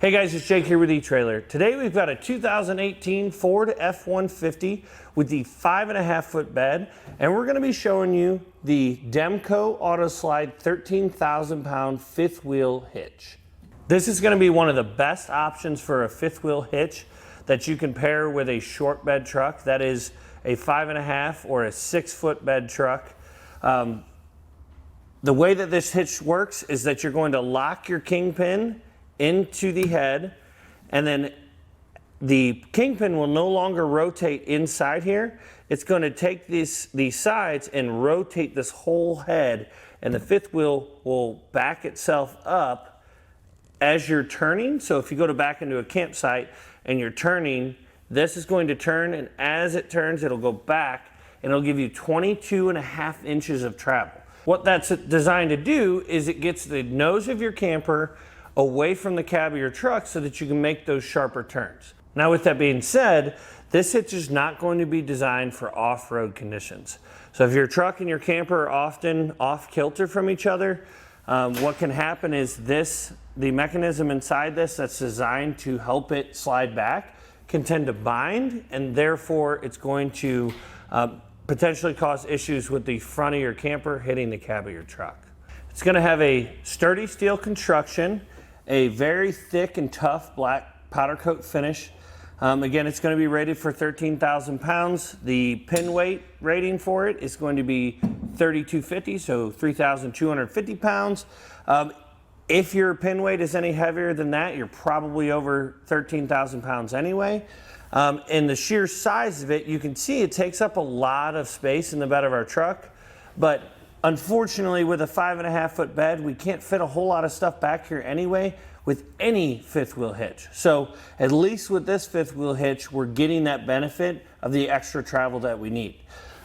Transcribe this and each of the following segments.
Hey guys, it's Jake here with eTrailer. Today we've got a 2018 Ford F-150 with the 5.5 foot bed, and we're going to be showing you the Demco Autoslide 13,000 pound fifth wheel hitch. This is going to be one of the best options for a fifth wheel hitch that you can pair with a short bed truck. That is a 5.5 or a 6 foot bed truck. The way that this hitch works is that you're going to lock your kingpin into the head, and then the kingpin will no longer rotate inside here. It's going to take these sides and rotate this whole head, and the fifth wheel will back itself up as you're turning. So if you go to back into a campsite and you're turning, this is going to turn, and as it turns, it'll go back and it'll give you 22.5 inches of travel. What that's designed to do is it gets the nose of your camper away from the cab of your truck so that you can make those sharper turns. Now, with that being said, this hitch is not going to be designed for off-road conditions. So if your truck and your camper are often off kilter from each other, what can happen is the mechanism inside this that's designed to help it slide back can tend to bind, and therefore it's going to potentially cause issues with the front of your camper hitting the cab of your truck. It's going to have a sturdy steel construction, a very thick and tough black powder coat finish. Again, it's going to be rated for 13,000 pounds. The pin weight rating for it is going to be 3,250, so 3,250 pounds. If your pin weight is any heavier than that, you're probably over 13,000 pounds anyway. And the sheer size of it, you can see it takes up a lot of space in the bed of our truck, but unfortunately, with a 5.5 foot bed, we can't fit a whole lot of stuff back here anyway with any fifth wheel hitch. So at least with this fifth wheel hitch, we're getting that benefit of the extra travel that we need.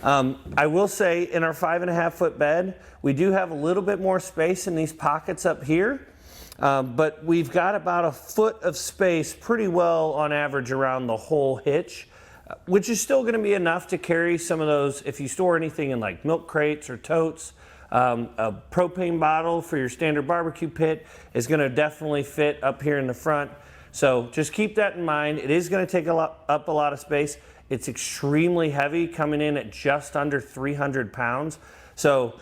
I will say in our 5.5 foot bed, we do have a little bit more space in these pockets up here, but we've got about a foot of space pretty well on average around the whole hitch, which is still going to be enough to carry some of those if you store anything in like milk crates or totes. A propane bottle for your standard barbecue pit is going to definitely fit up here in the front. So just keep that in mind. It is going to take up a lot of space. It's extremely heavy, coming in at just under 300 pounds. So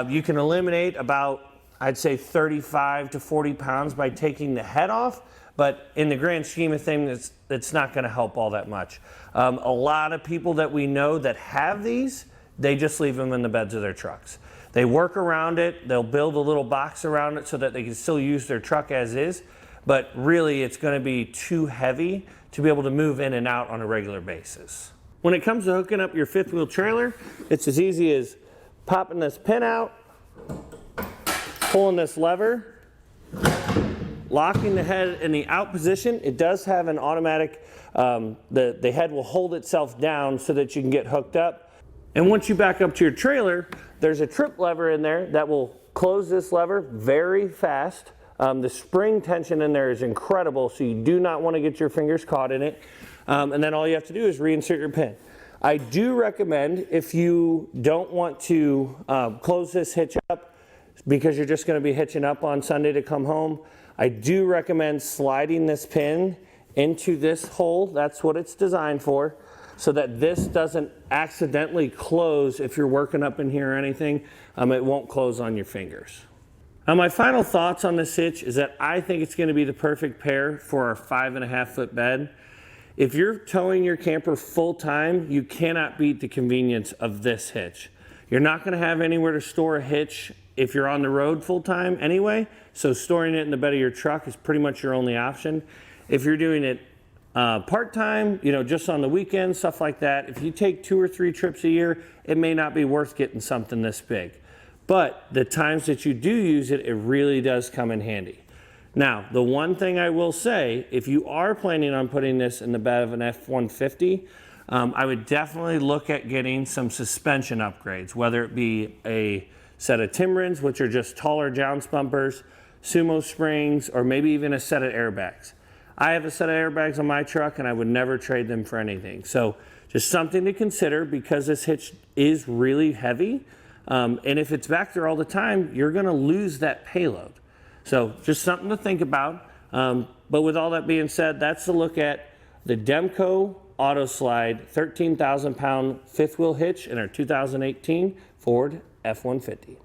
you can eliminate about, I'd say, 35 to 40 pounds by taking the head off. But in the grand scheme of things, it's not going to help all that much. A lot of people that we know that have these, they just leave them in the beds of their trucks. They work around it. They'll build a little box around it so that they can still use their truck as is. But really, it's going to be too heavy to be able to move in and out on a regular basis. When it comes to hooking up your fifth wheel trailer, it's as easy as popping this pin out, pulling this lever, locking the head in the out position. It does have an automatic, the head will hold itself down so that you can get hooked up. And once you back up to your trailer, there's a trip lever in there that will close this lever very fast. The spring tension in there is incredible, so you do not want to get your fingers caught in it. And then all you have to do is reinsert your pin. I do recommend, if you don't want to close this hitch up because you're just going to be hitching up on Sunday to come home, I do recommend sliding this pin into this hole. That's what it's designed for, so that this doesn't accidentally close if you're working up in here or anything. It won't close on your fingers. Now, my final thoughts on this hitch is that I think it's going to be the perfect pair for our 5.5 foot bed. If you're towing your camper full time, you cannot beat the convenience of this hitch. You're not going to have anywhere to store a hitch if you're on the road full time anyway, so storing it in the bed of your truck is pretty much your only option. If you're doing it part-time, just on the weekends, stuff like that, if you take 2 or 3 trips a year, it may not be worth getting something this big. But the times that you do use it, it really does come in handy. Now, the one thing I will say, if you are planning on putting this in the bed of an F-150, I would definitely look at getting some suspension upgrades, whether it be a set of Timrins, which are just taller jounce bumpers, sumo springs, or maybe even a set of airbags. I have a set of airbags on my truck, and I would never trade them for anything. So just something to consider, because this hitch is really heavy. And if it's back there all the time, you're going to lose that payload. So just something to think about. But with all that being said, that's a look at the Demco Autoslide 13,000 pound fifth wheel hitch in our 2018 Ford F-150.